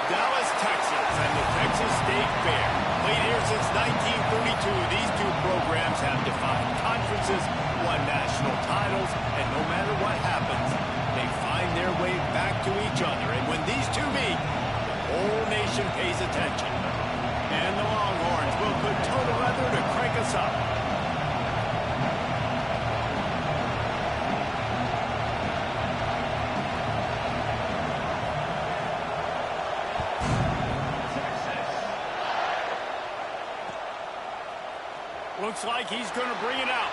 Dallas, Texas, and the Texas State Fair. Played here since 1932, these two programs have defined conferences, won national titles, and no matter what happens, they find their way back to each other. And when these two meet, the whole nation pays attention. And the Longhorns will put total leather to crank us up. Looks like he's going to bring it out.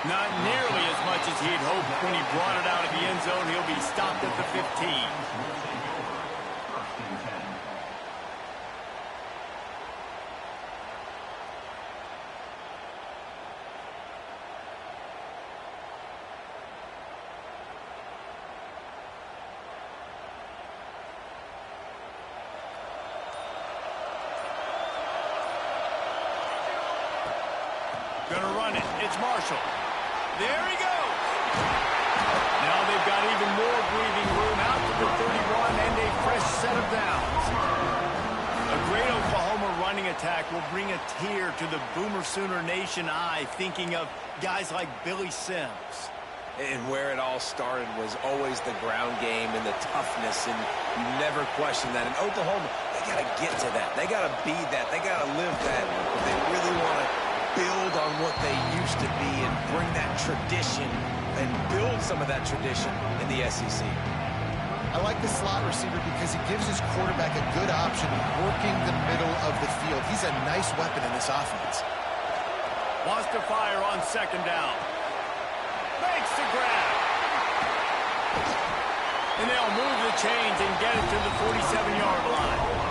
Not nearly as much as he'd hoped when he brought it out of the end zone. He'll be stopped at the 15. Gonna run it. It's Marshall. There he goes. Now they've got even more breathing room out to the 31 and a fresh set of downs. A great Oklahoma running attack will bring a tear to the Boomer Sooner Nation eye, thinking of guys like Billy Sims. And where it all started was always the ground game and the toughness, and you never question that. In Oklahoma, they got to get to that. They got to be that. They got to live that. If they really want to build on what they used to be and bring that tradition and build some of that tradition in the SEC. I like the slot receiver because he gives his quarterback a good option working the middle of the field. He's a nice weapon in this offense. Wants to fire on second down. Makes the grab. And they'll move the chains and get it to the 47-yard line.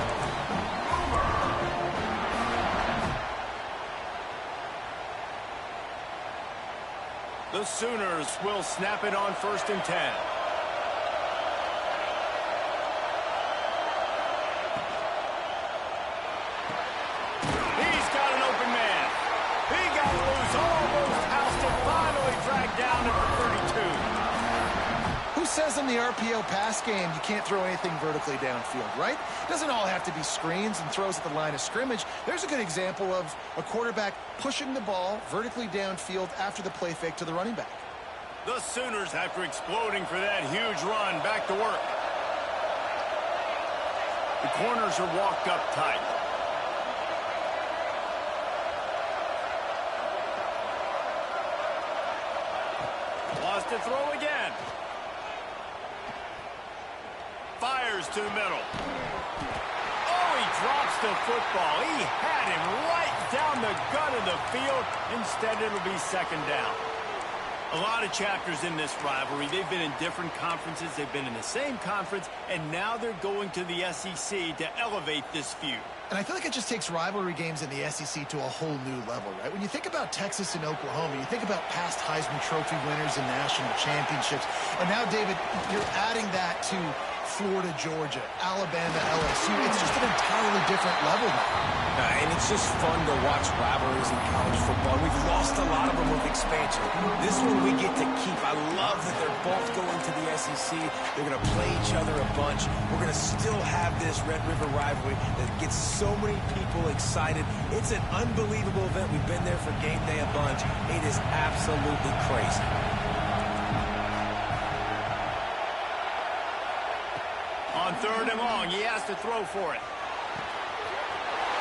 The Sooners will snap it on 1st and 10. He's got an open man. He got loose, almost housed it, finally dragged down at the 32. Who says in the RPO pass game you can't throw anything vertically downfield, right? It doesn't all have to be screens and throws at the line of scrimmage. There's a good example of a quarterback pushing the ball vertically downfield after the play fake to the running back. The Sooners, after exploding for that huge run, back to work. The corners are walked up tight. Wants to throw again. Fires to the middle. Oh, he drops the football. He had him right down the gut of the field. Instead, it'll be second down. A lot of chapters in this rivalry. They've been in different conferences. They've been in the same conference. And now they're going to the SEC to elevate this feud. And I feel like it just takes rivalry games in the SEC to a whole new level, right? When you think about Texas and Oklahoma, you think about past Heisman Trophy winners and national championships. And now, David, you're adding that to Florida, Georgia, Alabama, LSU. It's just an entirely different level now. And it's just fun to watch rivalries in college football. We've lost a lot of them with expansion. This one we get to keep. I love that they're both going to the SEC. They're going to play each other a bunch. We're going to still have this Red River rivalry that gets so many people excited. It's an unbelievable event. We've been there for game day a bunch. It is absolutely crazy. On 3rd and long, he has to throw for it.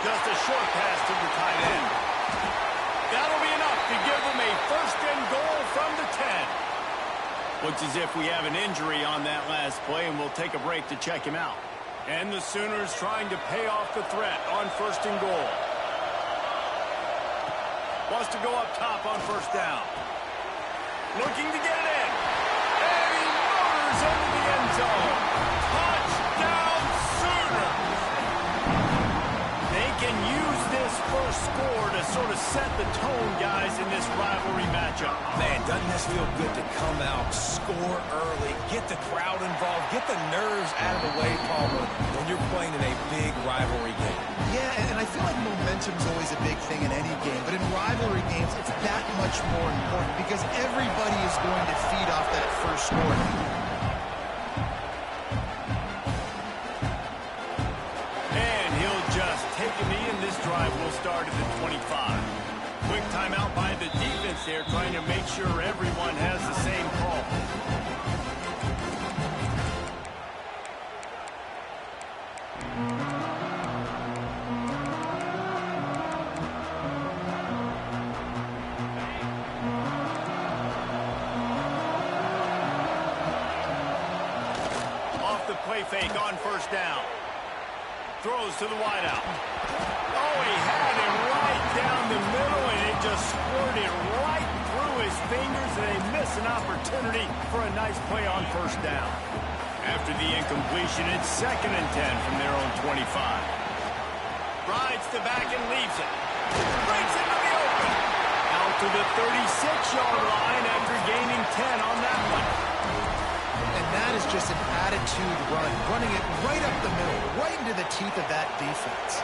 Just a short pass to the tight end. That'll be enough to give them a 1st and goal from the 10. Looks as if we have an injury on that last play, and we'll take a break to check him out. And the Sooners trying to pay off the threat on 1st and goal. Wants to go up top on 1st down. Looking to get it in. And he motors into the end zone. Touchdown Sooners! They can use this first score to sort of set the tone, guys, in this rivalry matchup. Man, doesn't this feel good to come out, score early, get the crowd involved, get the nerves out of the way, Palmer, when you're playing in a big rivalry game. Yeah, and I feel like momentum's always a big thing in any game, but in rivalry games, it's that much more important because everybody is going to feed off that first score. start at the 25. Quick timeout by the defense there, trying to make sure everyone has the same call. Off the play fake on first down. Throws to the wideout. Oh, he had it right down the middle, and it just squirted right through his fingers, and they miss an opportunity for a nice play on first down. After the incompletion, it's 2nd and 10 from their own 25. Rides the back and leaves it. Breaks into the open. Out to the 36-yard line after gaining 10 on that one. And that is just an attitude run, running it right up the middle, right into the teeth of that defense.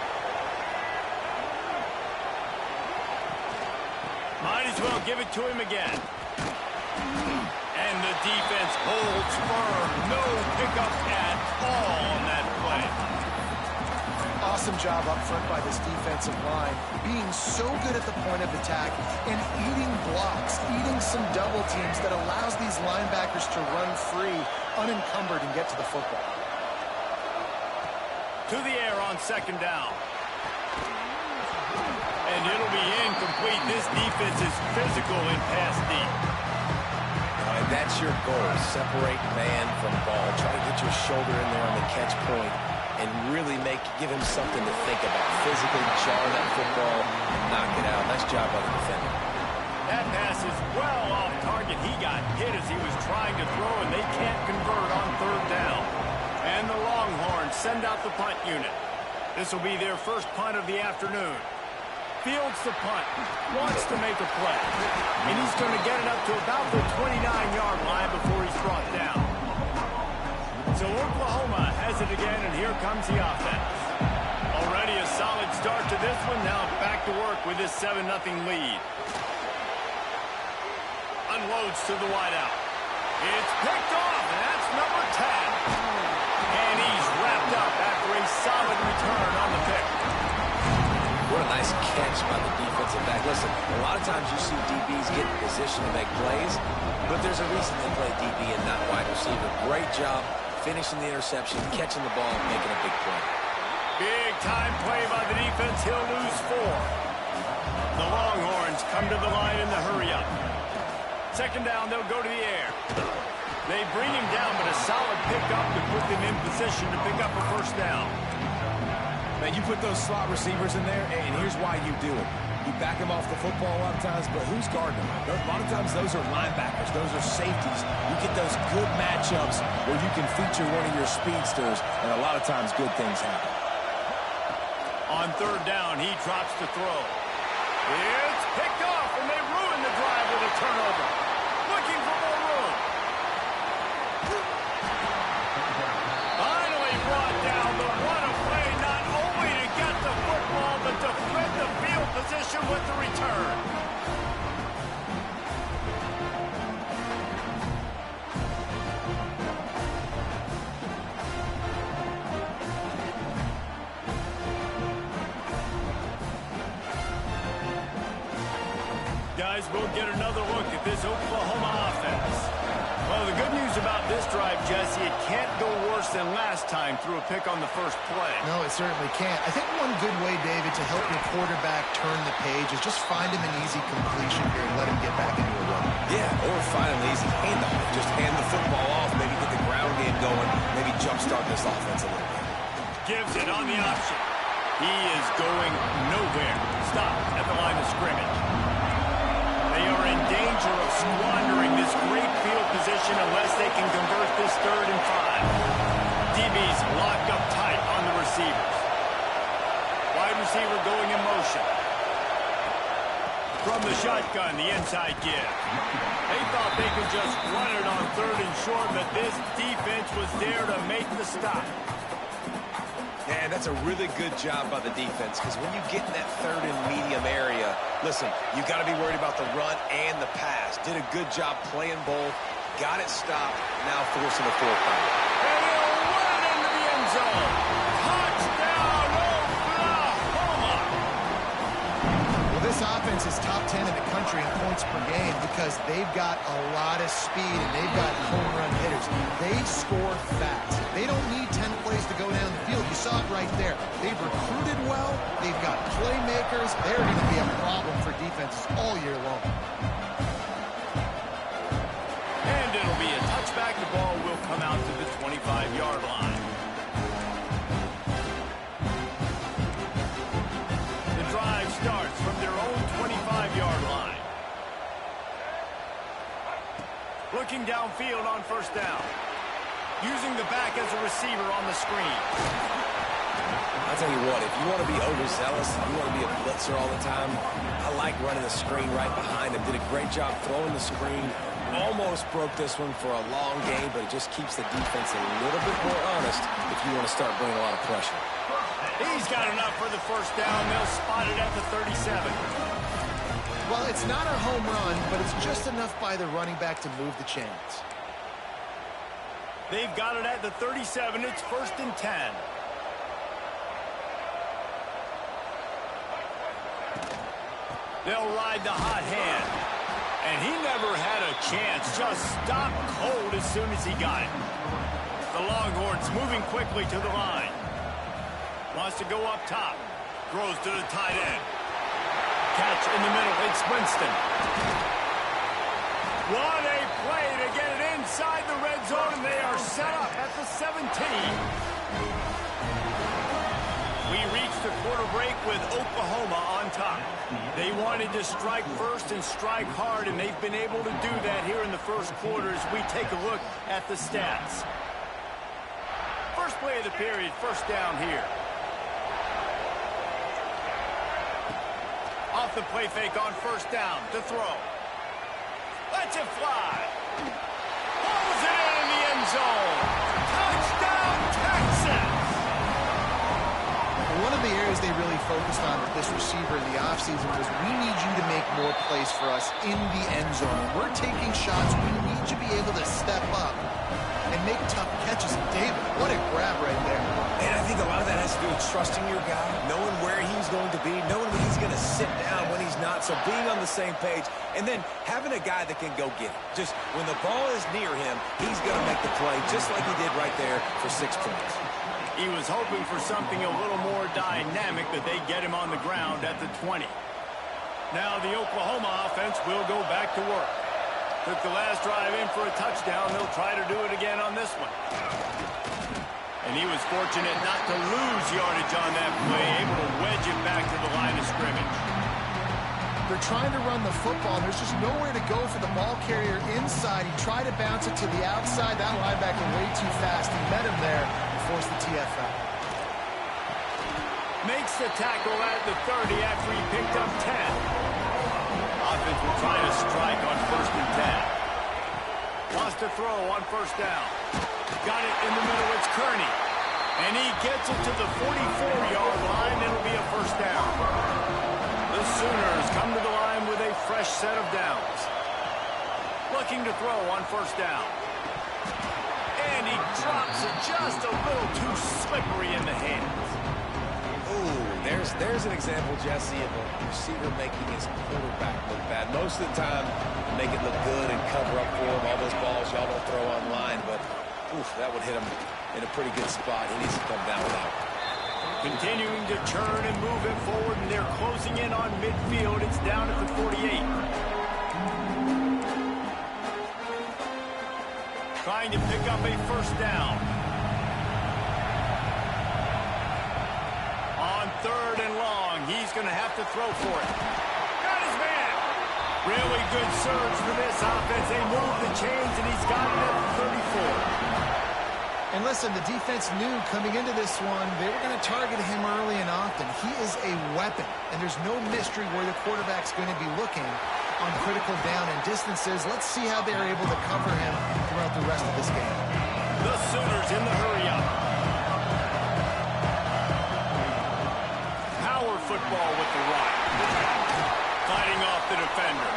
Might as well give it to him again. And the defense holds firm. No pickup at all on that play. Awesome job up front by this defensive line, being so good at the point of attack and eating blocks, eating some double teams that allows these linebackers to run free, unencumbered, and get to the football. To the air on 2nd down. And it'll be incomplete. This defense is physical and pass deep. And that's your goal. Separate man from ball. Try to get your shoulder in there on the catch point and really give him something to think about. Physically jar that football and knock it out. Nice job by the defender. That pass is well off target. He got hit as he was trying to throw, and they can't convert on 3rd down. And the Longhorns send out the punt unit. This will be their first punt of the afternoon. Fields the punt, wants to make a play, and he's going to get it up to about the 29-yard line before he's brought down. So Oklahoma has it again, and here comes the offense. Already a solid start to this one, now back to work with this 7-0 lead. Unloads to the wideout. It's picked off, and that's number 10. And he's wrapped up after a solid return on the pick. What a nice catch by the defensive back. Listen, a lot of times you see DBs get in position to make plays, but there's a reason they play DB and not wide receiver. Great job finishing the interception, catching the ball, and making a big play. Big time play by the defense. He'll lose 4. The Longhorns come to the line in the hurry-up. 2nd down, they'll go to the air. They bring him down, but a solid pickup to put them in position to pick up a first down. Man, you put those slot receivers in there, and here's why you do it. You back them off the football a lot of times, but who's guarding them? A lot of times those are linebackers. Those are safeties. You get those good matchups where you can feature one of your speedsters, and a lot of times good things happen. On 3rd down, he drops the throw. It's picked off, and they ruin the drive with a turnover. Looking for more room. Finally brought down, but what a play, not only to get the football, but to flip the field position with the return. Guys, we'll get another look at this Oklahoma offense. Well, the good news about this drive, Jesse, it can't go worse than last time through a pick on the first play. No, it certainly can't. I think one good way, David, to help your quarterback turn the page is just find him an easy completion here and let him get back into a run. Yeah, or find an easy handoff. Just hand the football off, maybe get the ground game going, maybe jumpstart this offense a little bit. Gives it on the option. He is going nowhere. Stop at the line of scrimmage. They are in danger of squandering this great field position unless they can convert this 3rd and 5. DB's locked up tight on the receivers. Wide receiver going in motion. From the shotgun, the inside give. They thought they could just run it on 3rd and short, but this defense was there to make the stop. And that's a really good job by the defense, because when you get in that 3rd and medium area, listen, you got to be worried about the run and the pass. Did a good job playing both, got it stopped, now forcing the 4th down. And he'll run into the end zone. Touchdown, Oklahoma! defense is top 10 in the country in points per game because they've got a lot of speed and they've got home run hitters. They score fast. They don't need 10 plays to go down the field. You saw it right there. They've recruited well. They've got playmakers. They're going to be a problem for defenses all year long. And it'll be a touchback. The ball will come out to the 25-yard line. Starts from their own 25-yard line. Looking downfield on first down. Using the back as a receiver on the screen. I'll tell you what, if you want to be overzealous, if you want to be a blitzer all the time, I like running the screen right behind him. Did a great job throwing the screen. Almost broke this one for a long game, but it just keeps the defense a little bit more honest if you want to start bringing a lot of pressure. He's got enough for the first down. They'll spot it at the 37. Well, it's not a home run, but it's just enough by the running back to move the chains. They've got it at the 37. It's 1st and 10. They'll ride the hot hand. And he never had a chance. Just stopped cold as soon as he got it. The Longhorns moving quickly to the line. Wants to go up top. Throws to the tight end. Catch in the middle. It's Winston. What a play to get it inside the red zone, and they are set up at the 17. We reached the quarter break with Oklahoma on top. They wanted to strike first and strike hard, and they've been able to do that here in the first quarter as we take a look at the stats. First play of the period, first down here. Off the play fake on first down to throw. Lets it fly. Pulls it in the end zone. Touchdown, Texas! One of the areas they really focused on with this receiver in the offseason was we need you to make more plays for us in the end zone. We're taking shots. We need you to be able to step up and make tough catches. David, what a grab right there. And I think a lot of that has to do with trusting your guy, knowing where he's going to be, knowing when he's going to sit down, when he's not, so being on the same page, and then having a guy that can go get it. Just when the ball is near him, he's going to make the play, just like he did right there for 6 points. He was hoping for something a little more dynamic, but they get him on the ground at the 20. Now the Oklahoma offense will go back to work. Took the last drive in for a touchdown. They'll try to do it again on this one. And he was fortunate not to lose yardage on that play, able to wedge it back to the line of scrimmage. They're trying to run the football. There's just nowhere to go for the ball carrier inside. He tried to bounce it to the outside. That linebacker way too fast. He met him there and forced the TFL. Makes the tackle at the 30 after he picked up 10. Offense will try to strike on 1st and 10. Wants to throw on first down. Got it in the middle. It's Kearney. And he gets it to the 44-yard line. It'll be a first down. The Sooners come to the line with a fresh set of downs. Looking to throw on first down. And he drops it just a little too slippery in the hands. Ooh, there's an example, Jesse, of a receiver making his quarterback look bad. Most of the time, make it look good and cover up for him. All those balls y'all don't throw online, but oof, that would hit him in a pretty good spot. He needs to come down with that. Continuing to turn and move it forward, and they're closing in on midfield. It's down at the 48. Trying to pick up a first down. On 3rd and long, he's going to have to throw for it. Got his man. Really good surge for this offense. They move the chains, and he's got it at the 34. And listen, the defense knew coming into this one, they were going to target him early and often. He is a weapon, and there's no mystery where the quarterback's going to be looking on critical down and distances. Let's see how they're able to cover him throughout the rest of this game. The Sooners in the hurry-up. Power football with the rock. Fighting off the defender.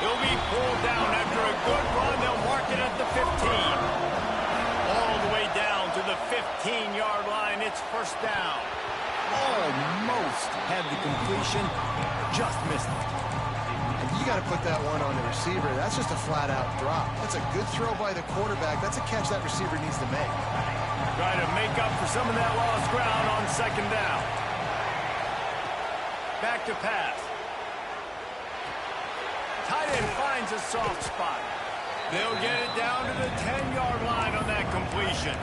He'll be pulled down after a good run. They'll mark it at the 15. All the way down to the 15-yard line. It's first down. almost had the completion, just missed it. You got to put that one on the receiver. That's just a flat-out drop. That's a good throw by the quarterback. That's a catch that receiver needs to make. Trying to make up for some of that lost ground on second down. Back to pass. Tight end finds a soft spot. They'll get it down to the 10-yard line on that completion.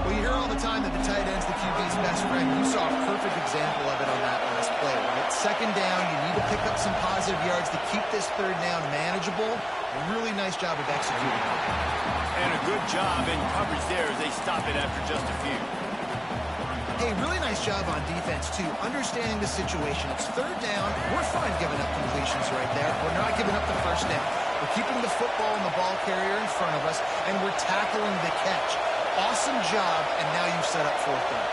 Well, you hear all the time that the tight end's the QB's best friend. You saw a perfect example of it on that last play, right? Second down, you need to pick up some positive yards to keep this third down manageable. Really nice job of executing. And a good job in coverage there as they stop it after just a few. Hey, really nice job on defense, too. Understanding the situation. It's third down. We're fine giving up completions right there. We're not giving up the first down. We're keeping the football and the ball carrier in front of us, and we're tackling the catch. Awesome job, and now you've set up fourth down.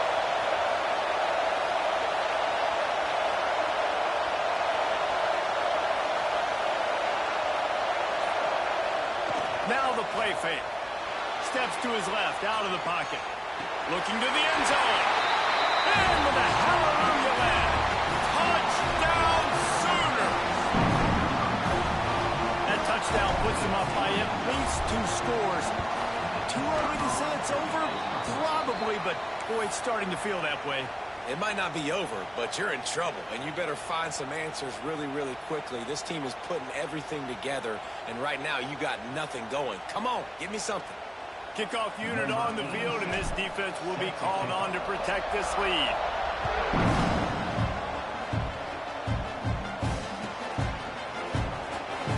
Now the play fake. Steps to his left, out of the pocket. Looking to the end zone. And with a hallelujah land. Touchdown Sooners! That touchdown puts them up by at least 2 scores. Too early to say it's over? Probably, but boy, it's starting to feel that way. It might not be over, but you're in trouble, and you better find some answers really, really quickly. This team is putting everything together, and right now you got nothing going. Come on, give me something. Kickoff unit on the field, and this defense will be called on to protect this lead.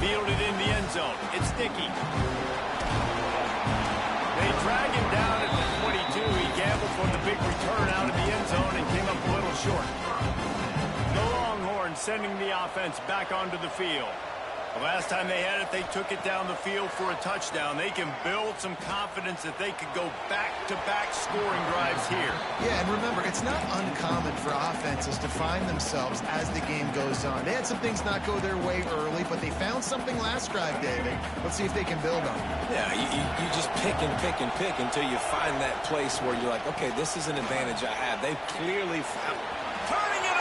Fielded in the end zone. It's sticky. They drag him down at the 22. He gambled for the big return out of the end zone and came up a little short. The Longhorns sending the offense back onto the field. The last time they had it, they took it down the field for a touchdown. They can build some confidence that they could go back-to-back scoring drives here. Yeah, and remember, it's not uncommon for offenses to find themselves as the game goes on. They had some things not go their way early, but they found something last drive, David. Let's see if they can build on it. Yeah, you just pick and pick and pick until you find that place where you're like, okay, this is an advantage I have. They've clearly found it. Turning it on!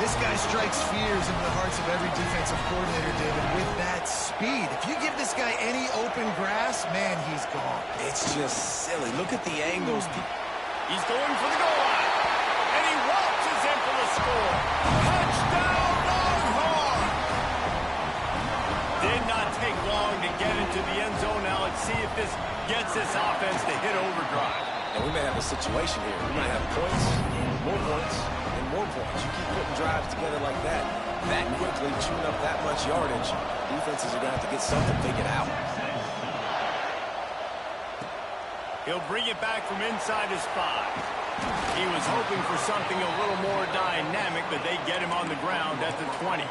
This guy strikes fears into the hearts of every defensive coordinator, David, with that speed. If you give this guy any open grass, man, he's gone. It's just silly. Look at the angles. He's going for the goal line. And he waltzes in for the score. Touchdown, Longhorn! Did not take long to get into the end zone. Now let's see if this gets this offense to hit overdrive. And we may have a situation here. We might have points, more points, and more points. You keep putting drives together like that quickly, chewing up that much yardage, defenses are going to have to get something figured out. He'll bring it back from inside his 5. He was hoping for something a little more dynamic, but they get him on the ground at the 20.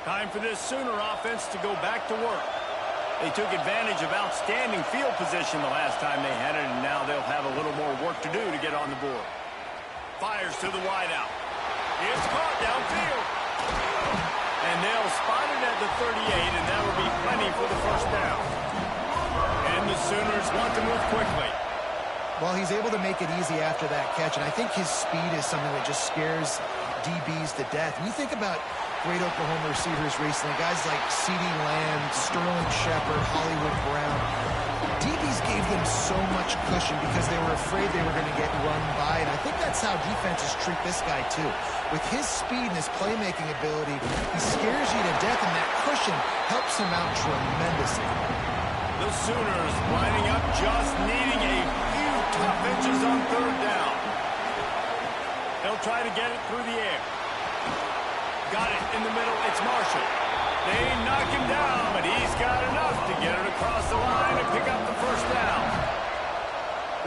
Time for this Sooner offense to go back to work. They took advantage of outstanding field position the last time they had it, and now they'll have a little more work to do to get on the board. Fires to the wideout. It's caught downfield. And they'll spot it at the 38, and that will be plenty for the first down. And the Sooners want to move quickly. Well, he's able to make it easy after that catch, and I think his speed is something that just scares DBs to death. When you think about great Oklahoma receivers recently, guys like CeeDee Lamb, Sterling Shepard, Hollywood Brown, DBs gave them so much cushion because they were afraid they were going to get run by, and I think that's how defenses treat this guy too. With his speed and his playmaking ability, he scares you to death, and that cushion helps him out tremendously. The Sooners lining up, just needing a few tough inches on third down. They'll try to get it through the air. Got it in the middle. It's Marshall. They knock him down, but he's got enough to get it across the line and pick up the first down.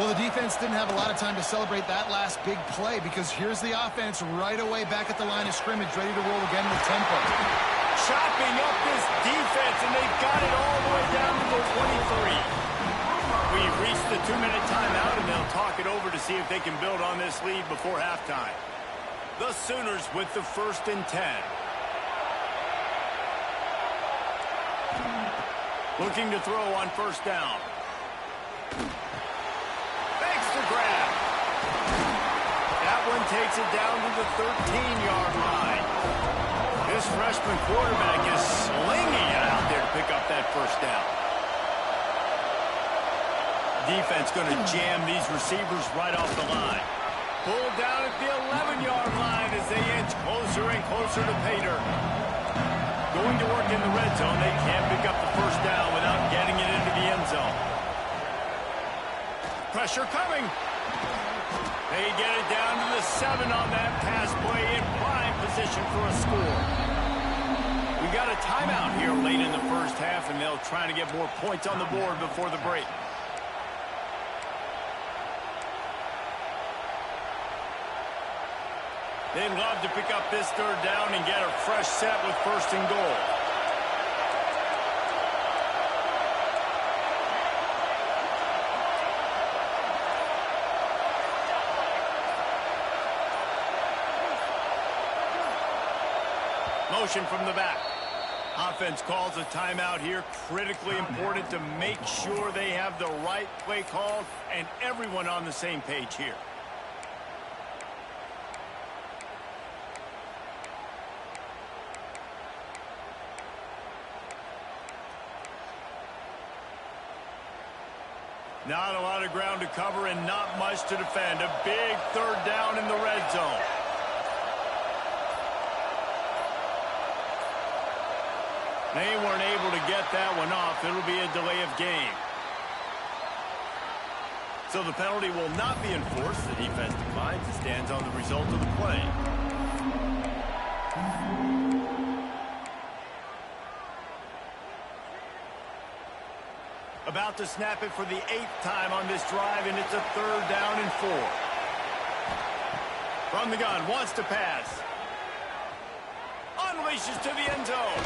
Well, the defense didn't have a lot of time to celebrate that last big play because here's the offense right away back at the line of scrimmage, ready to roll again with tempo. Chopping up this defense, and they've got it all the way down to the 23. We've reached the 2-minute timeout, and they'll talk it over to see if they can build on this lead before halftime. The Sooners with the 1st and 10. Looking to throw on 1st down. Makes the grab. That one takes it down to the 13-yard line. This freshman quarterback is slinging it out there to pick up that 1st down. Defense going to jam these receivers right off the line. Pulled down at the 11-yard line as they inch closer and closer to Pater. Going to work in the red zone. They can't pick up the 1st down without getting it into the end zone. Pressure coming. They get it down to the 7 on that pass play in prime position for a score. We got a timeout here late in the 1st half, and they'll try to get more points on the board before the break. They'd love to pick up this 3rd down and get a fresh set with 1st and goal. Motion from the back. Offense calls a timeout here. Critically important to make sure they have the right play called and everyone on the same page here. Not a lot of ground to cover and not much to defend. A big 3rd down in the red zone. They weren't able to get that one off. It'll be a delay of game. So the penalty will not be enforced. The defense declines and stands on the result of the play. About to snap it for the 8th time on this drive, and it's a 3rd down and 4. From the gun, wants to pass. Unleashes to the end zone.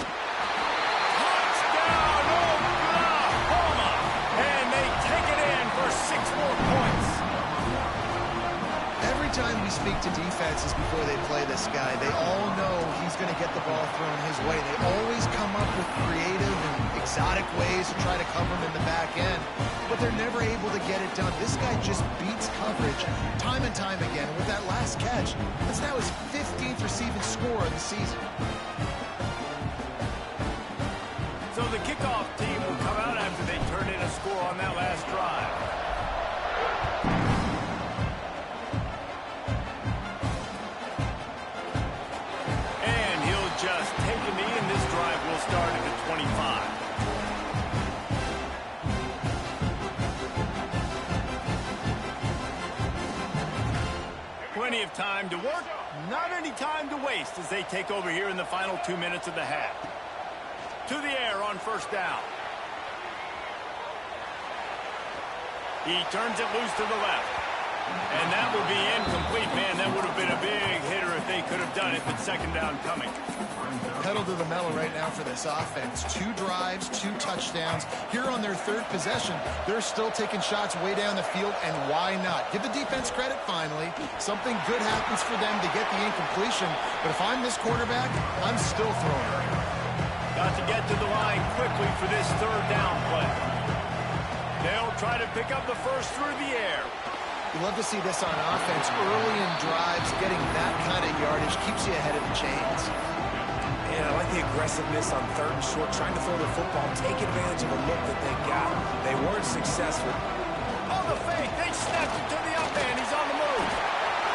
Touchdown, Oklahoma! And they take it in for 6 more points. Every time we speak to defenses before they play this guy, they all know he's going to get the ball thrown his way. They always come up with creative and exotic ways to try to cover him in the back end, but they're never able to get it done. This guy just beats coverage time and time again. With that last catch, that's now his 15th receiving score of the season. So the kickoff team will come out after they turn in a score on that last drive. And he'll just take a knee, and this drive will start at the 25. Plenty of time to work, not any time to waste as they take over here in the final 2 minutes of the half. To the air on 1st down. He turns it loose to the left. And that will be incomplete. Man, that would have been a big hitter if they could have done it, but 2nd down coming. Pedal to the metal right now for this offense. 2 drives, 2 touchdowns. Here on their 3rd possession, they're still taking shots way down the field, and why not? Give the defense credit finally. Something good happens for them to get the incompletion, but if I'm this quarterback, I'm still throwing it. Got to get to the line quickly for this 3rd down play. They'll try to pick up the 1st through the air. You love to see this on offense. Early in drives, getting that kind of yardage keeps you ahead of the chains. Yeah, I like the aggressiveness on 3rd and short, trying to throw the football, take advantage of a look that they got. They weren't successful. On the fake, they snapped it to the up end. He's on the move.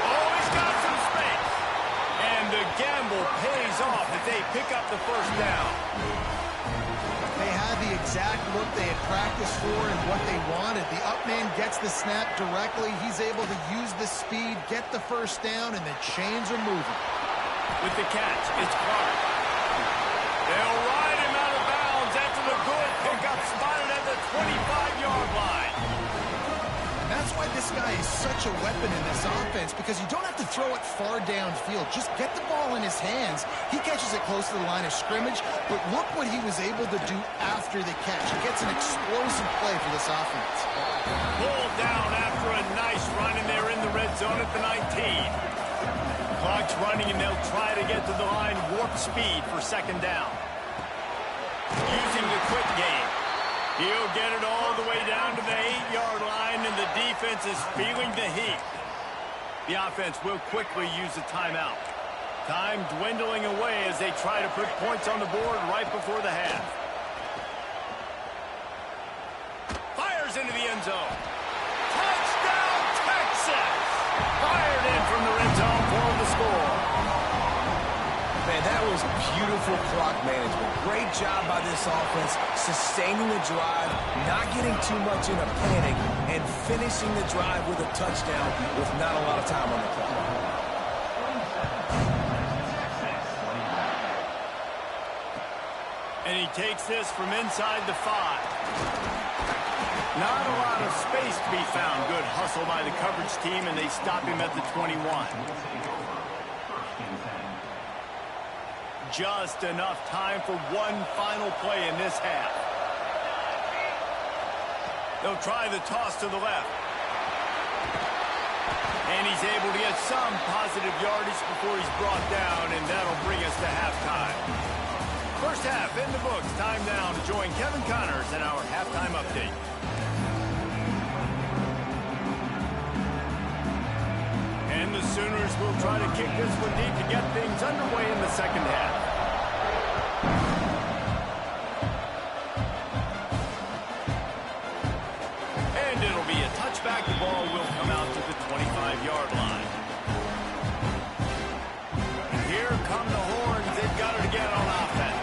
Oh, he's got some space. And the gamble pays off as they pick up the 1st down. They had the exact look they had practiced for and what they wanted. The up man gets the snap directly. He's able to use the speed, get the 1st down, and the chains are moving. With the catch, it's Clark. They'll ride him out of bounds after the good pickup, spotted at the 25-yard line. That's why this guy is such a weapon in this offense, because you don't have to throw it far downfield. Just get the ball in his hands. He catches it close to the line of scrimmage, but look what he was able to do after after the catch. It gets an explosive play for this offense. Pulled down after a nice run, and they're in the red zone at the 19. Clock's running, and they'll try to get to the line warp speed for second down. Using the quick game. He'll get it all the way down to the 8-yard line, and the defense is feeling the heat. The offense will quickly use a timeout. Time dwindling away as they try to put points on the board right before the half. Fires into the end zone. Touchdown, Texas! Fired in from the red zone for the score. Man, that was beautiful clock management. Great job by this offense, sustaining the drive, not getting too much in a panic, and finishing the drive with a touchdown with not a lot of time on the clock. And he takes this from inside the 5. Not a lot of space to be found. Good hustle by the coverage team, and they stop him at the 21. Just enough time for one final play in this half. They'll try the toss to the left. And he's able to get some positive yardage before he's brought down, and that'll bring us to halftime. First half in the books. Time now to join Kevin Connors in our halftime update. And the Sooners will try to kick this one deep to get things underway in the second half. And it'll be a touchback. The ball will come out to the 25-yard line. And here come the horns. They've got it again on offense.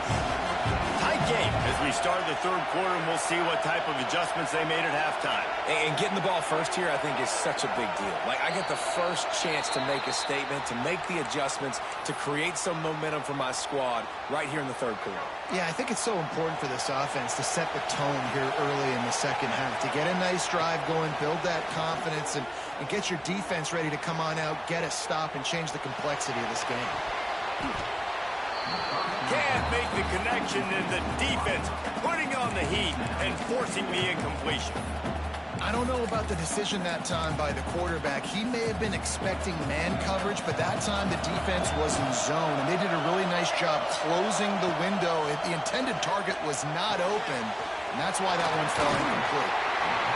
Tight game as we start the third quarter, and we'll see what type of adjustments they made at halftime. And getting the ball first here, I think, is such a big deal. Like, I get the first chance to make a statement, to make the adjustments, to create some momentum for my squad right here in the third quarter. Yeah, I think it's so important for this offense to set the tone here early in the second half, to get a nice drive going, build that confidence, and get your defense ready to come on out, get a stop, and change the complexity of this game. Can't make the connection, and the defense putting on the heat and forcing the incompletion. I don't know about the decision that time by the quarterback. He may have been expecting man coverage, but that time the defense was in zone, and they did a really nice job closing the window. The intended target was not open, and that's why that one fell incomplete.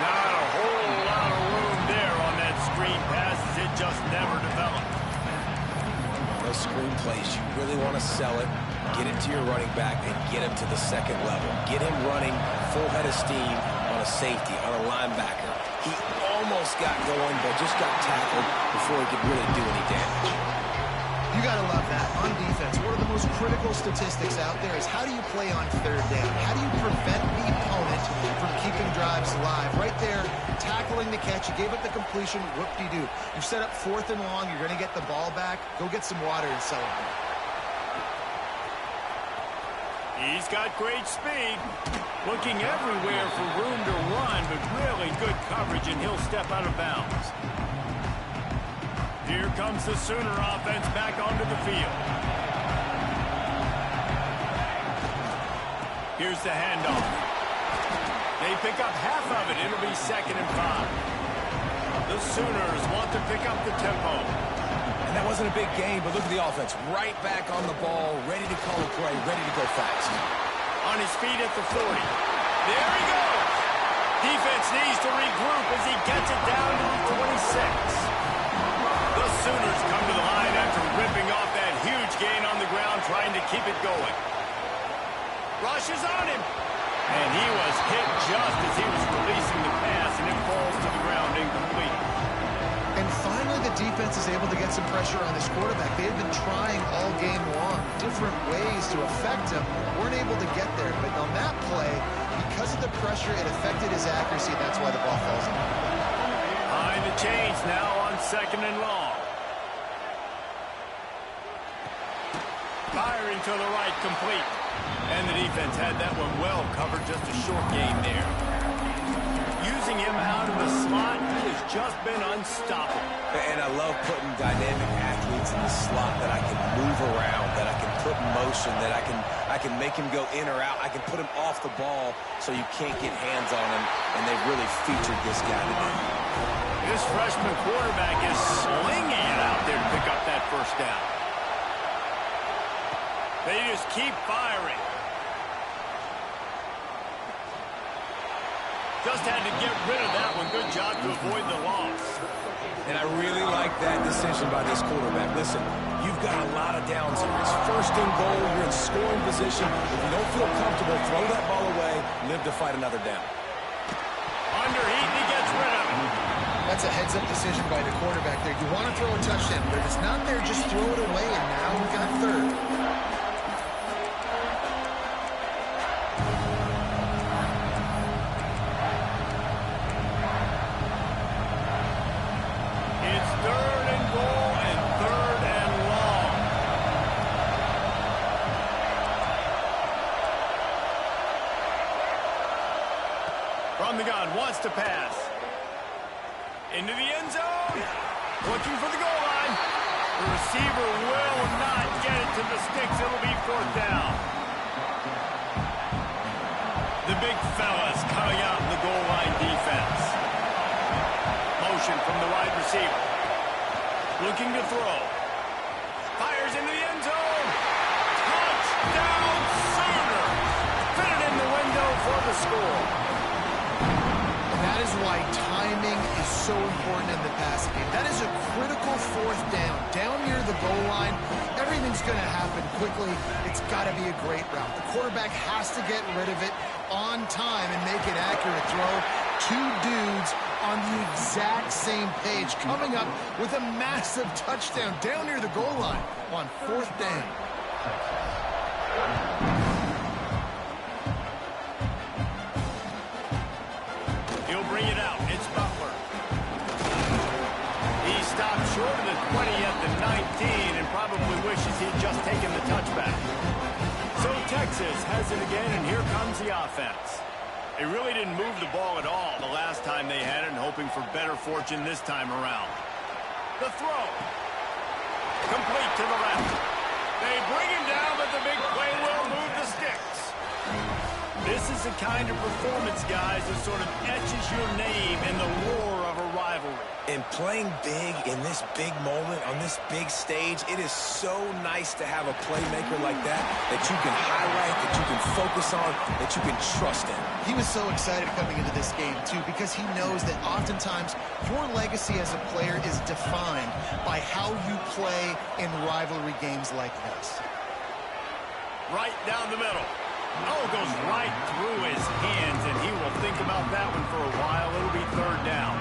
Not a whole lot of room there on that screen pass, as it just never developed. Those screen plays, you really want to sell it, get it to your running back, and get him to the second level. Get him running full head of steam on a safety, on a linebacker. He almost got going, but just got tackled before he could really do any damage. You got to love that. On defense, one of the most critical statistics out there is how do you play on third down? How do you prevent the opponent from keeping drives alive? Right there, tackling the catch. You gave up the completion. Whoop-de-doo. You set up 4th and long. You're going to get the ball back. Go get some water and celebrate. He's got great speed. Looking everywhere for room to run, but really good coverage, and he'll step out of bounds. Here comes the Sooner offense back onto the field. Here's the handoff. They pick up half of it. It'll be 2nd and 5. The Sooners want to pick up the tempo. And that wasn't a big game, but look at the offense. Right back on the ball, ready to call a play, ready to go fast. On his feet at the 40. There he goes. Defense needs to regroup as he gets it down to the 26. The Sooners come to the line after ripping off that huge gain on the ground, trying to keep it going. Rush is on him. And he was hit just as he was releasing the pass, and it falls to the ground incomplete. And finally, the defense is able to get some pressure on this quarterback. They've been trying all game long, different ways to affect him. Weren't able to get there. But on that play, because of the pressure, it affected his accuracy. That's why the ball falls in. Behind the chains now on 2nd and long. Firing to the right, complete. And the defense had that one well covered, just a short gain there. Using him out of the slot, he has just been unstoppable. And I love putting dynamic athletes athletes in the slot that I can move around, that I can put in motion, that I can make him go in or out. I can put him off the ball so you can't get hands on him, and they've really featured this guy today. This freshman quarterback is slinging it out there to pick up that first down. They just keep firing. Just had to get rid of that one. Good job to avoid the loss. And I really like that decision by this quarterback. Listen, you've got a lot of downs here. It's first and goal. You're in scoring position. If you don't feel comfortable, throw that ball away. Live to fight another down. Underheat, and he gets rid of it. That's a heads-up decision by the quarterback there. You want to throw a touchdown, but if it's not there, just throw it away, and now we've got third. It's third and goal and third and long. From the gun, wants to pass. Into the end zone. Looking for the goal line. The receiver will not get it to the sticks. It'll be fourth down. The big fellas coming out in the goal line defense. Motion from the wide receiver. Looking to throw. Fires into the end zone. Touchdown Sooners. Fit it in the window for the score. That is why timing is so important in the passing game. That is a critical fourth down. Down near the goal line, everything's going to happen quickly. It's got to be a great route. The quarterback has to get rid of it on time and make an accurate throw. Two dudes on the exact same page coming up with a massive touchdown down near the goal line on fourth down. He'll bring it out. It's Butler. He stopped short of the 20 at the 19 and probably wishes he'd just taken the touchback. So Texas has it again, and here comes the offense. They really didn't move the ball at all the last time they had it, and hoping for better fortune this time around. The throw. Complete to the left. They bring him down, but the big play will move the sticks. This is the kind of performance, guys, that sort of etches your name in the roar of a rivalry. And playing big in this big moment, on this big stage, it is so nice to have a playmaker like that you can highlight, that you can focus on, that you can trust in. He was so excited coming into this game, too, because he knows that oftentimes your legacy as a player is defined by how you play in rivalry games like this. Right down the middle. Oh, goes right through his hands, and he will think about that one for a while. It'll be third down.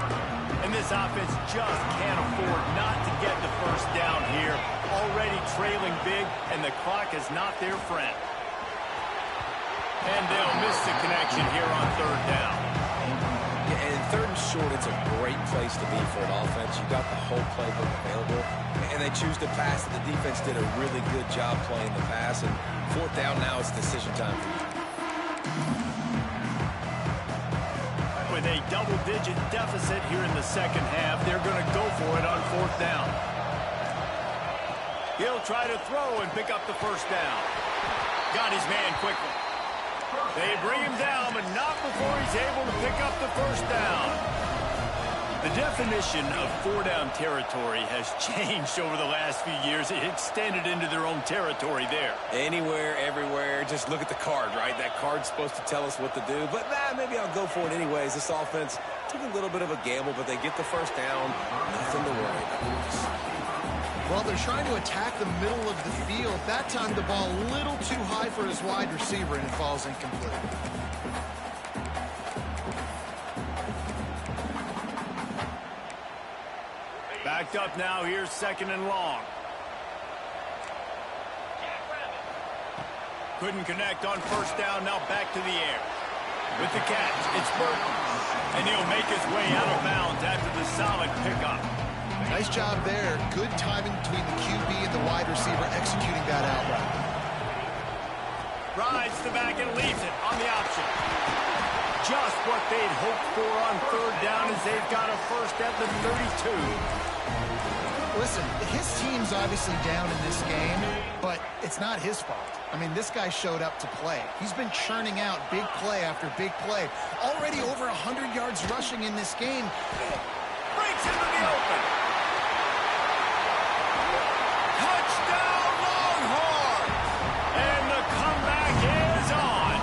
And this offense just can't afford not to get the first down here. Already trailing big, and the clock is not their friend. And they'll miss the connection here on third down. Yeah, and third and short, it's a great place to be for an offense. You got the whole playbook available, and they choose to pass. The defense did a really good job playing the pass, and fourth down now, it's decision time for you. With a double-digit deficit here in the second half, they're going to go for it on fourth down. He'll try to throw and pick up the first down. Got his man quickly. They bring him down, but not before he's able to pick up the first down. The definition of four-down territory has changed over the last few years. It extended into their own territory there. Anywhere, everywhere, just look at the card, right? That card's supposed to tell us what to do, but maybe I'll go for it anyways. This offense took a little bit of a gamble, but they get the first down. Nothing to worry about. Well, they're trying to attack the middle of the field. That time the ball a little too high for his wide receiver, and it falls incomplete. Backed up now, here's second and long. Couldn't connect on first down, now back to the air. With the catch, it's Burton. And he'll make his way out of bounds after the solid pickup. Nice job there. Good timing between the QB and the wide receiver executing that out route. Rides the back and leaves it on the option. just what they'd hoped for on third down as they've got a first at the 32. Listen, his team's obviously down in this game, but it's not his fault. I mean, this guy showed up to play. He's been churning out big play after big play. Already over 100 yards rushing in this game. Breaks into the open. Touchdown, Longhorn! And the comeback is on.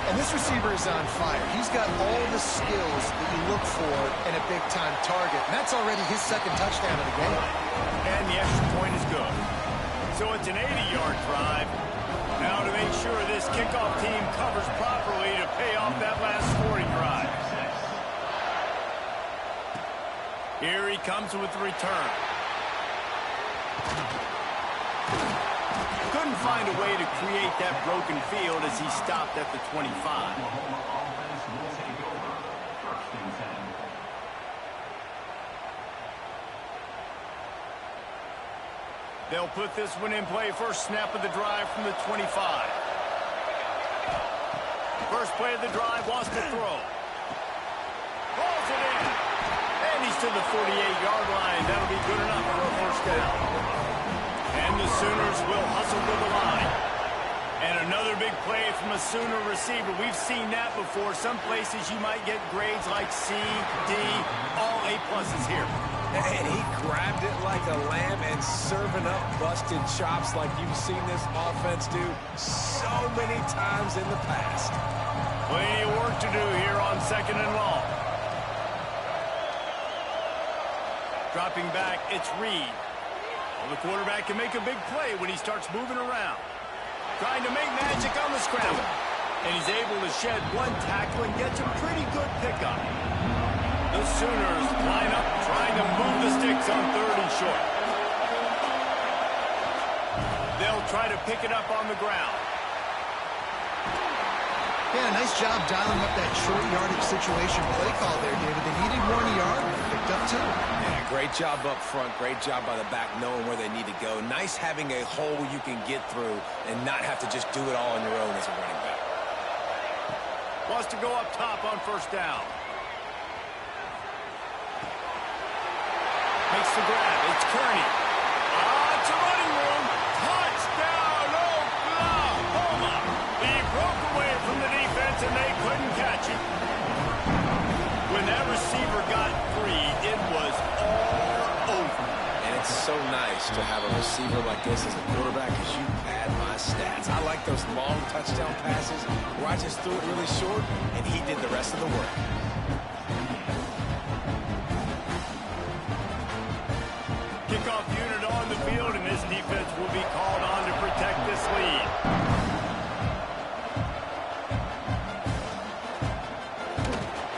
And this receiver is on fire. He's got all the skills that you look for in a big-time target. And that's already his second touchdown of the game. And the extra point is good. So it's an 80-yard drive. Now to make sure this kickoff team covers properly to pay off that last scoring drive. Here he comes with the return. Couldn't find a way to create that broken field as he stopped at the 25. They'll put this one in play. First snap of the drive from the 25. First play of the drive, wants to throw. Balls it in. And he's to the 48-yard line. That'll be good enough for a first down. And the Sooners will hustle to the line. And another big play from a Sooner receiver. We've seen that before. Some places you might get grades like C, D, all A-pluses here. And he grabbed it like a lamb and serving up busted chops like you've seen this offense do so many times in the past. Plenty of work to do here on second and long. Dropping back, it's Reed. Well, the quarterback can make a big play when he starts moving around. Trying to make magic on the scramble. And he's able to shed one tackle and gets a pretty good pickup. The Sooners line up trying to move the sticks on third and short. They'll try to pick it up on the ground. Yeah, nice job dialing up that short yardage situation play call there, David. They needed 1 yard, picked up 2. Yeah, great job up front. Great job by the back knowing where they need to go. Nice having a hole you can get through and not have to just do it all on your own as a running back. Wants to go up top on first down. Makes the grab. It's Kearney. It's a running room. Touchdown, Oklahoma. He broke away from the defense, and they couldn't catch him. When that receiver got free, it was all over. And it's so nice to have a receiver like this as a quarterback because you pad my stats. I like those long touchdown passes where I just threw it really short, and he did the rest of the work. Kickoff unit on the field, and this defense will be called on to protect this lead.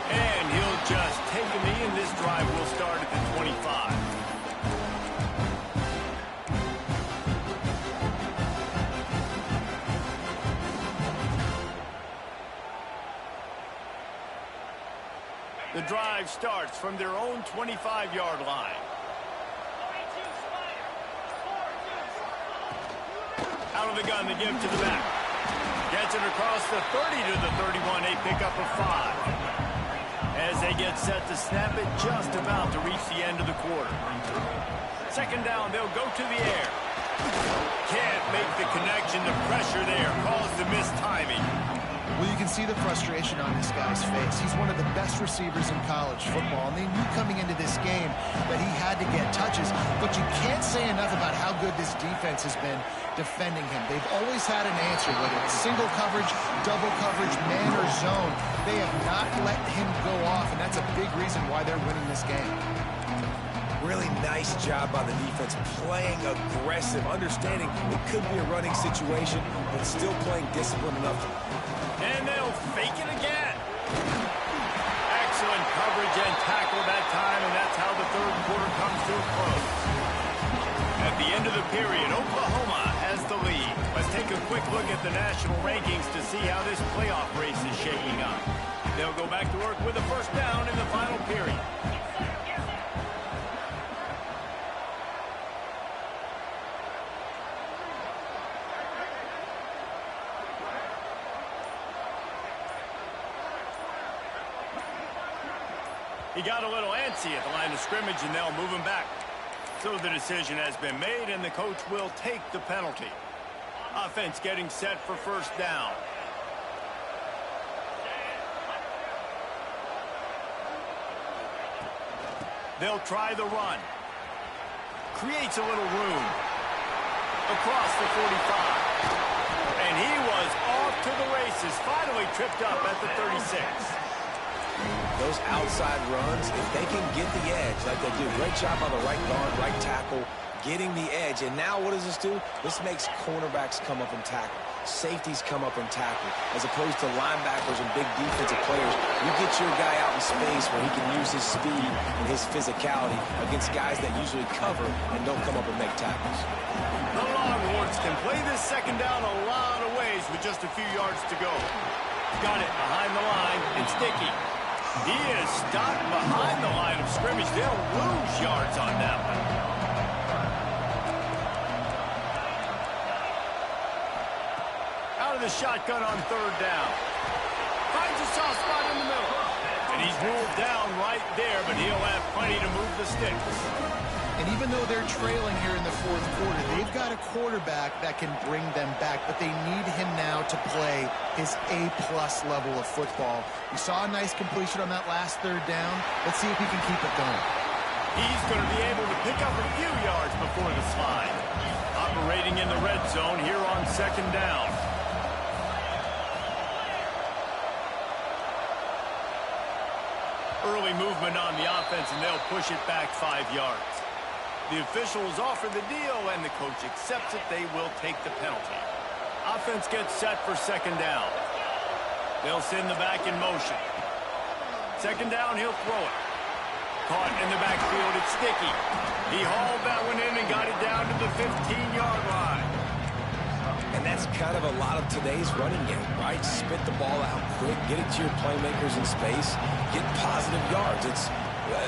And he'll just take a knee, and this drive will start at the 25. The drive starts from their own 25-yard line. Out of the gun, they give to the back. Gets it across the 30 to the 31. A pickup of 5. As they get set to snap it, just about to reach the end of the quarter. Second down, they'll go to the air. Can't make the connection. The pressure there caused the missed timing. Well, you can see the frustration on this guy's face. He's one of the best receivers in college football, and they knew coming into this game that he had to get touches, but you can't say enough about how good this defense has been defending him. They've always had an answer, whether it's single coverage, double coverage, man or zone. They have not let him go off, and that's a big reason why they're winning this game. Really nice job by the defense, playing aggressive, understanding it could be a running situation, but still playing disciplined enough to... And they'll fake it again. Excellent coverage and tackle that time, and that's how the third quarter comes to a close. At the end of the period, Oklahoma has the lead. Let's take a quick look at the national rankings to see how this playoff race is shaking up. They'll go back to work with a first down in the final period. He got a little antsy at the line of scrimmage, and they'll move him back. So the decision has been made, and the coach will take the penalty. Offense getting set for first down. They'll try the run. Creates a little room. Across the 45. And he was off to the races. Finally tripped up at the 36. Those outside runs, if they can get the edge like they do, great job on the right guard, right tackle, getting the edge. And now what does this do? This makes cornerbacks come up and tackle. Safeties come up and tackle. As opposed to linebackers and big defensive players, you get your guy out in space where he can use his speed and his physicality against guys that usually cover and don't come up and make tackles. The Longhorns can play this second down a lot of ways with just a few yards to go. Got it behind the line and sticky. He is stopped behind the line of scrimmage. They'll lose yards on that one. Out of the shotgun on third down. Finds a soft spot in the middle. And he's ruled down right there, but he'll have plenty to move the sticks. And even though they're trailing here in the fourth quarter, they've got a quarterback that can bring them back, but they need him now to play his A-plus level of football. We saw a nice completion on that last third down. Let's see if he can keep it going. He's going to be able to pick up a few yards before the slide. Operating in the red zone here on second down. Early movement on the offense, and they'll push it back 5 yards. The officials offer the deal, and the coach accepts it. They will take the penalty. Offense gets set for second down. They'll send the back in motion. Second down, he'll throw it. Caught in the backfield, it's sticky. He hauled that one in and got it down to the 15-yard line. And that's kind of a lot of today's running game, right? Spit the ball out quick, get it to your playmakers in space, get positive yards. It's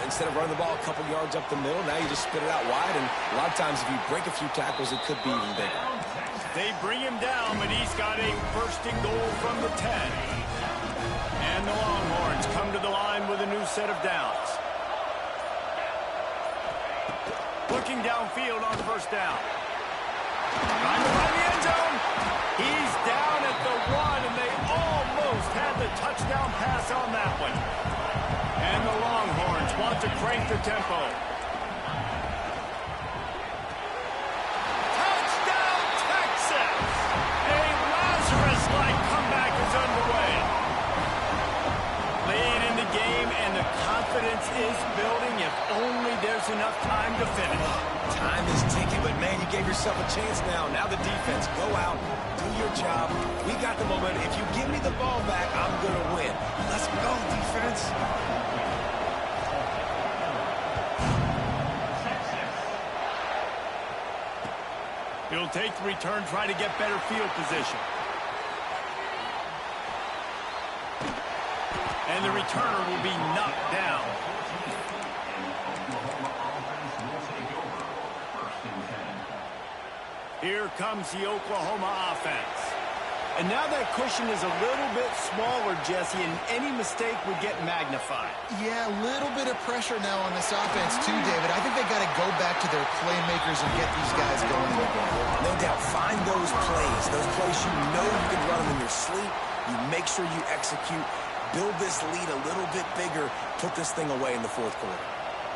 instead of running the ball a couple yards up the middle, now you just spit it out wide, and a lot of times if you break a few tackles, it could be even bigger. They bring him down, but he's got a first and goal from the 10. And the Longhorns come to the line with a new set of downs. Looking downfield on first down. Trying to find the end zone. He's down at the 1, and they almost had the touchdown pass on that one. And the Longhorns want to crank the tempo. Touchdown, Texas! A Lazarus-like comeback is underway. Late in the game, and the confidence is building if only there's enough time to finish. Time is ticking, but man, you gave yourself a chance now. Now the defense, go out, do your job. We got the momentum. If you give me the ball back, I'm going to win. Let's go, defense. He'll take the return, try to get better field position. And the returner will be knocked down. Here comes the Oklahoma offense. And now that cushion is a little bit smaller, Jesse, and any mistake would get magnified. Yeah, a little bit of pressure now on this offense too, David. I think they got to go back to their playmakers and get these guys going again. No doubt, find those plays you know you can run them in your sleep. You make sure you execute, build this lead a little bit bigger, put this thing away in the fourth quarter.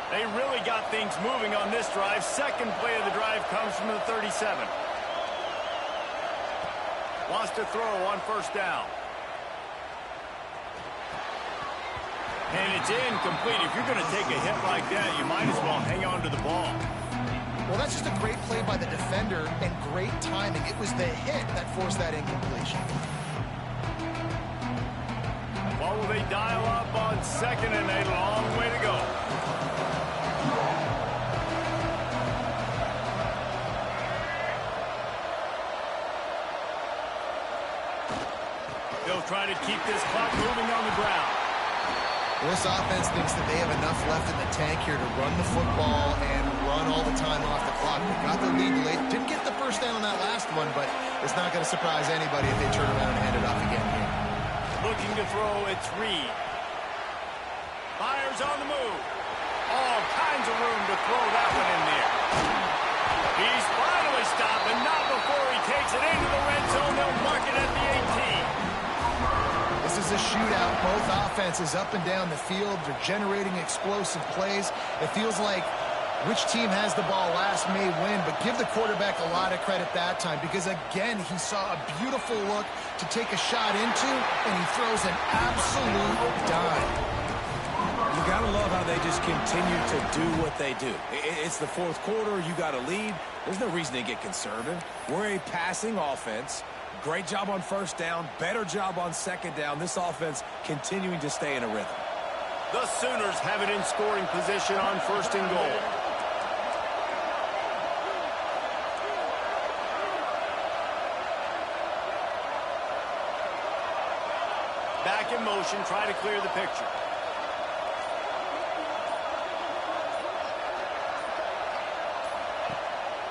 They really got things moving on this drive. Second play of the drive comes from the 37. Wants to throw on first down. And it's incomplete. If you're going to take a hit like that, you might as well hang on to the ball. Well, that's just a great play by the defender and great timing. It was the hit that forced that incompletion. What will they dial up on second, and a long way to go. They'll try to keep this clock moving on the ground. Well, this offense thinks that they have enough left in the tank here to run the football and run all the time off the clock. They got the lead late. Didn't get the first down on that last one, but it's not going to surprise anybody if they turn around and hand it off again here. Looking to throw, it's Reed. Fires Receivers on the move. All kinds of room to throw that one in there. He's finally stopped, but not before he takes it into the red zone. They'll mark it at the 18. This is a shootout. Both offenses up and down the field. They're generating explosive plays. It feels like which team has the ball last may win, but give the quarterback a lot of credit that time because, again, he saw a beautiful look to take a shot into, and he throws an absolute dime. You got to love how they just continue to do what they do. It's the fourth quarter. You got a lead. There's no reason to get conservative. We're a passing offense. Great job on first down. Better job on second down. This offense continuing to stay in a rhythm. The Sooners have it in scoring position on first and goal. Back in motion, try to clear the picture.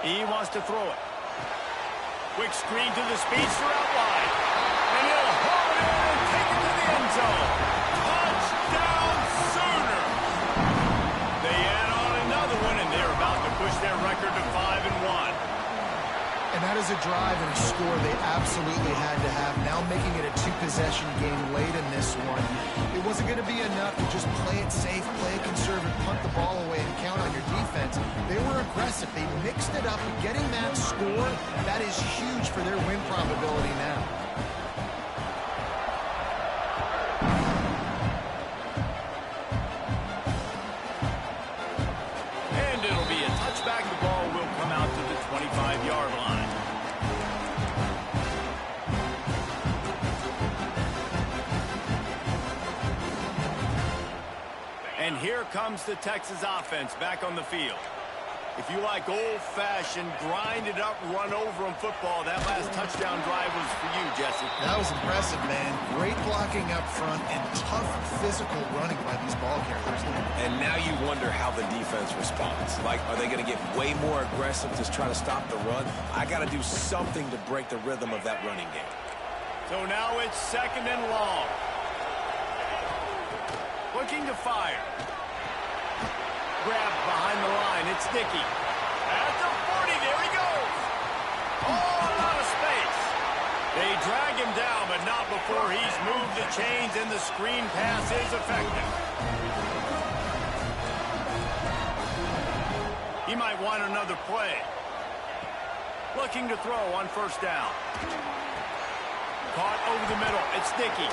He wants to throw it. Quick screen to the speedster out wide. And he'll haul it in and take it to the end zone. Touchdown, Sooners! They add on another one, and they're about to push their record to 5-1. And that is a drive and a score they absolutely had to have. Now making it a two-possession game late in this one. It wasn't going to be enough to just play it safe, play it conservative, punt the ball away, and count on your defense. They were aggressive. They mixed it up. Getting that score, that is huge for their win probability now. And it'll be a touchback. The ball will come out to the 25-yard line. And here comes the Texas offense back on the field. If you like old-fashioned, grind-it-up, run-over-'em football, that last touchdown drive was for you, Jesse. That was impressive, man. Great blocking up front and tough physical running by these ball carriers. And now you wonder how the defense responds. Like, are they going to get way more aggressive to try to stop the run? I got to do something to break the rhythm of that running game. So now it's second and long. Looking to fire. Grab behind the line. It's Dickey. At the 40. There he goes. All out of space. They drag him down, but not before he's moved the chains, and the screen pass is effective. He might want another play. Looking to throw on first down. Caught over the middle. It's Dickey.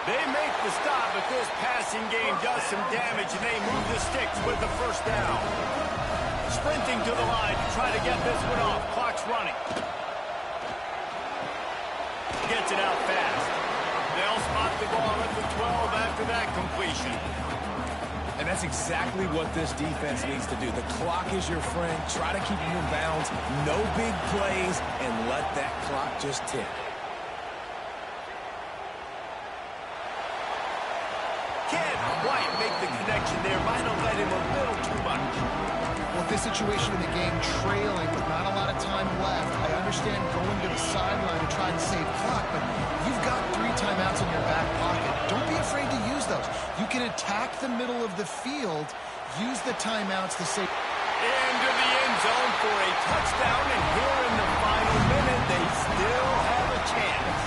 They make the stop, but this passing game does some damage, and they move the sticks with the first down. Sprinting to the line to try to get this one off. Clock's running. Gets it out fast. They'll spot the ball at the 12 after that completion. And that's exactly what this defense needs to do. The clock is your friend. Try to keep them in bounds. No big plays, and let that clock just tick. Can't quite make the connection there. Might have let him a little too much. Well, this situation in the game, trailing with not a lot of time left, I understand going to the sideline to try and save clock, but you've got 3 timeouts in your back pocket. Don't be afraid to use those. You can attack the middle of the field, use the timeouts to save. Into the end zone for a touchdown, and here in the final minute, they still have a chance.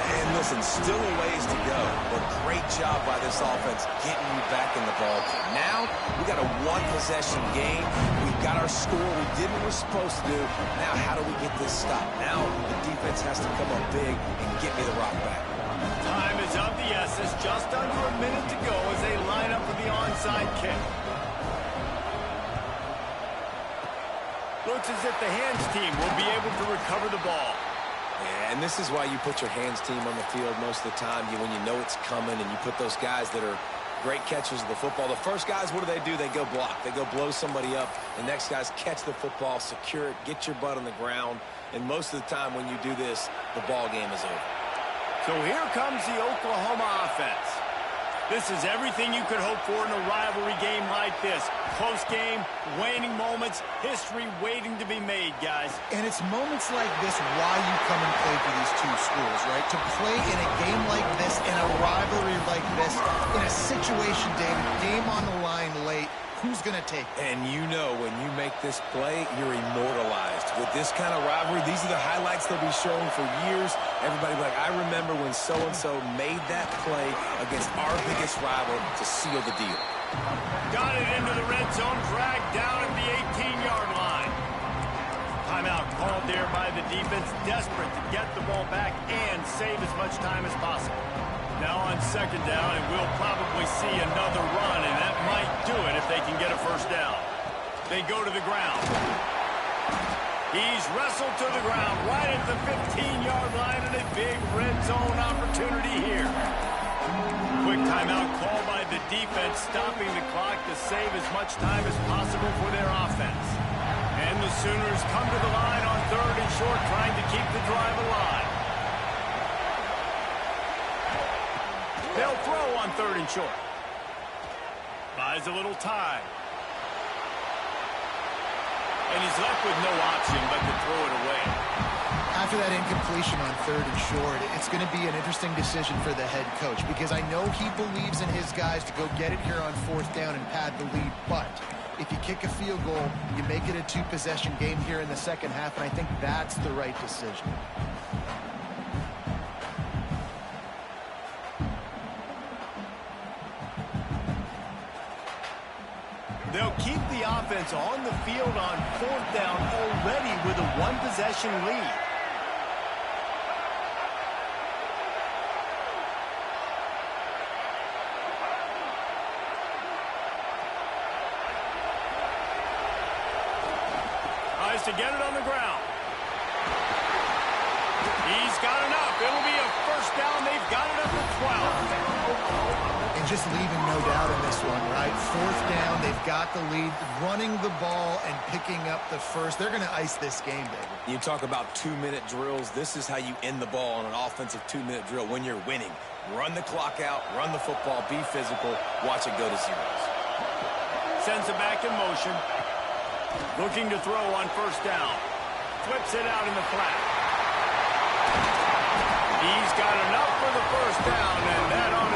And listen, still a ways to go, but great job by this offense getting you back in the ball game. Now, we got a one-possession game. We've got our score. We did what we're supposed to do. Now, how do we get this stopped? Now, the defense has to come up big and get me the rock back. Time is of the essence. Just under a minute to go as they line up for the onside kick. Looks as if the hands team will be able to recover the ball. Yeah, and this is why you put your hands team on the field most of the time. When you know it's coming, and you put those guys that are great catchers of the football. The first guys, what do? They go block. They go blow somebody up. The next guys catch the football, secure it, get your butt on the ground. And most of the time when you do this, the ball game is over. So here comes the Oklahoma offense. This is everything you could hope for in a rivalry game like this. Close game, waning moments, history waiting to be made, guys. And it's moments like this why you come and play for these two schools, right? To play in a game like this, in a rivalry like this, in a a situation, David, game on the line late, who's going to take it? And you know when you make this play, you're immortalized. With this kind of rivalry, these are the highlights they'll be showing for years. Everybody will be like, I remember when so-and-so made that play against our biggest rival to seal the deal. Got it into the red zone, dragged down at the 18-yard line. Timeout called there by the defense, desperate to get the ball back and save as much time as possible. Now on second down, and we'll probably see another run, and that might do it if they can get a first down. They go to the ground. He's wrestled to the ground right at the 15-yard line, and a big red zone opportunity here. Quick timeout call by the defense, stopping the clock to save as much time as possible for their offense. And the Sooners come to the line on third and short, trying to keep the drive alive. They'll throw on third and short. Buys a little time. And he's left with no option but to throw it away. After that incompletion on third and short, it's going to be an interesting decision for the head coach because I know he believes in his guys to go get it here on fourth down and pad the lead, but if you kick a field goal, you make it a two-possession game here in the second half, and I think that's the right decision. They'll keep the offense on the field on fourth down already with a one-possession lead. Tries to get it on the ground. He's got enough. It'll be a first down. They've got it up to 12. And just leaving no doubt in this one, right? Fourth down, they've got the lead, running the ball and picking up the first. They're going to ice this game, David. You talk about two-minute drills. This is how you end the ball on an offensive two-minute drill when you're winning. Run the clock out, run the football, be physical, watch it go to zeros. Sends it back in motion. Looking to throw on first down. Flips it out in the flat. He's got enough for the first down, and that ought to